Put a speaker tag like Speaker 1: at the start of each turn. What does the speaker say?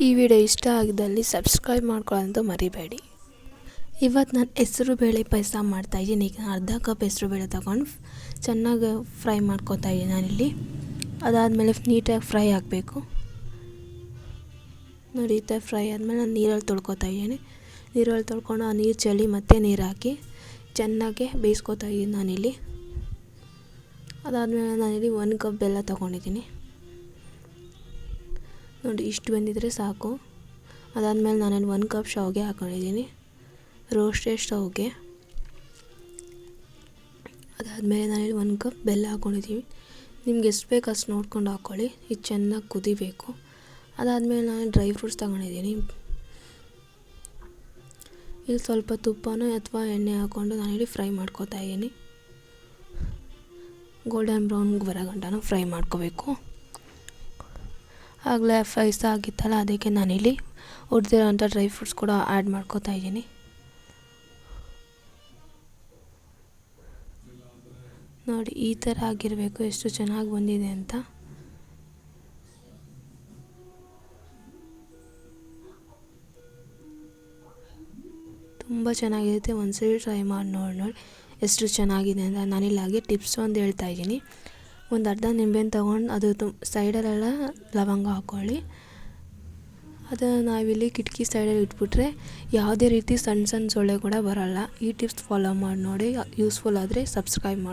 Speaker 1: ಈ ವಿಡಿಯೋ ಇಷ್ಟ ಆಗಿದ್ದಲ್ಲಿ ಸಬ್ಸ್ಕ್ರೈಬ್ ಮಾಡ್ಕೊಳ್ಳೋದಂತೂ ಮರಿಬೇಡಿ. ಇವತ್ತು ನಾನು ಹೆಸರು ಬೇಳೆ ಪಾಯಸ ಮಾಡ್ತಾಯಿದ್ದೀನಿ. ಈಗ ಅರ್ಧ ಕಪ್ ಹೆಸರು ಬೇಳೆ ತಗೊಂಡು ಚೆನ್ನಾಗಿ ಫ್ರೈ ಮಾಡ್ಕೊತಾ ಇದ್ದೀನಿ ನಾನಿಲ್ಲಿ. ಅದಾದಮೇಲೆ ನೀಟಾಗಿ ಫ್ರೈ ಆಗಬೇಕು ನೋಡಿ. ಈ ಥರ ಫ್ರೈ ಆದಮೇಲೆ ನಾನು ನೀರಲ್ಲಿ ತೊಳ್ಕೊತಾ ಇದ್ದೀನಿ. ನೀರಲ್ಲಿ ತೊಳ್ಕೊಂಡು ಆ ನೀರು ಚೆಲ್ಲಿ ಮತ್ತೆ ನೀರು ಹಾಕಿ ಚೆನ್ನಾಗಿ ಬೇಯಿಸ್ಕೊತಾ ಇದ್ದೀನಿ ನಾನಿಲ್ಲಿ. ಅದಾದಮೇಲೆ ನಾನಿಲ್ಲಿ 1 ಕಪ್ ಬೆಲ್ಲ ತೊಗೊಂಡಿದ್ದೀನಿ ನೋಡಿ. ಇಷ್ಟು ಬಂದಿದ್ರೆ ಸಾಕು. ಅದಾದಮೇಲೆ ನಾನಲ್ಲಿ 1 ಕಪ್ ಶಾವಿಗೆ ಹಾಕ್ಕೊಂಡಿದ್ದೀನಿ, ರೋಸ್ಟೆಡ್ ಶಾವಿಗೆ. ಅದಾದಮೇಲೆ ನಾನಿಲ್ಲಿ 1 ಕಪ್ ಬೆಲ್ಲ ಹಾಕ್ಕೊಂಡಿದ್ದೀವಿ. ನಿಮ್ಗೆ ಎಷ್ಟು ಬೇಕು ಅಷ್ಟು ನೋಡ್ಕೊಂಡು ಹಾಕ್ಕೊಳ್ಳಿ. ಇದು ಚೆನ್ನಾಗಿ ಕುದಿಬೇಕು. ಅದಾದಮೇಲೆ ನಾನು ಡ್ರೈ ಫ್ರೂಟ್ಸ್ ತಗೊಂಡಿದ್ದೀನಿ. ಇಲ್ಲಿ ಸ್ವಲ್ಪ ತುಪ್ಪನೋ ಅಥವಾ ಎಣ್ಣೆ ಹಾಕ್ಕೊಂಡು ನಾನಿಲ್ಲಿ ಫ್ರೈ ಮಾಡ್ಕೊತಾ ಇದ್ದೀನಿ. ಗೋಲ್ಡನ್ ಬ್ರೌನ್ ಬರೋ ಗಂಟನೂ ಫ್ರೈ ಮಾಡ್ಕೋಬೇಕು. ಆಗಲೇ ಪಾಯಸ ಆಗಿತ್ತಲ್ಲ, ಅದಕ್ಕೆ ನಾನಿಲ್ಲಿ ಹುರಿದಿರೋಂಥ ಡ್ರೈ ಫ್ರೂಟ್ಸ್ ಕೂಡ ಆ್ಯಡ್ ಮಾಡ್ಕೋತಾ ಇದ್ದೀನಿ ನೋಡಿ. ಈ ಥರ ಆಗಿರಬೇಕು, ಎಷ್ಟು ಚೆನ್ನಾಗಿ ಬಂದಿದೆ ಅಂತ. ತುಂಬ ಚೆನ್ನಾಗಿರುತ್ತೆ. ಒಂದ್ಸರಿ ಟ್ರೈ ಮಾಡಿ ನೋಡಿ ಎಷ್ಟು ಚೆನ್ನಾಗಿದೆ ಅಂತ. ನಾನಿಲ್ಲಿ ಹಾಗೆ ಟಿಪ್ಸ್ ಒಂದು ಹೇಳ್ತಾ ಇದ್ದೀನಿ. ಒಂದು ಅರ್ಧ ನಿಂಬೆಹಣ್ಣು ತೊಗೊಂಡು ಅದು ಸೈಡಲ್ಲೆಲ್ಲ ಲವಂಗ ಹಾಕ್ಕೊಳ್ಳಿ. ಅದನ್ನು ನಾವಿಲ್ಲಿ ಕಿಟಕಿ ಸೈಡಲ್ಲಿ ಇಟ್ಬಿಟ್ರೆ ಯಾವುದೇ ರೀತಿ ಸಣ್ಣ ಸೊಳ್ಳೆ ಕೂಡ ಬರೋಲ್ಲ. ಈ ಟಿಪ್ಸ್ ಫಾಲೋ ಮಾಡಿ ನೋಡಿ. ಯೂಸ್ಫುಲ್ ಆದರೆ ಸಬ್ಸ್ಕ್ರೈಬ್ ಮಾಡಿ.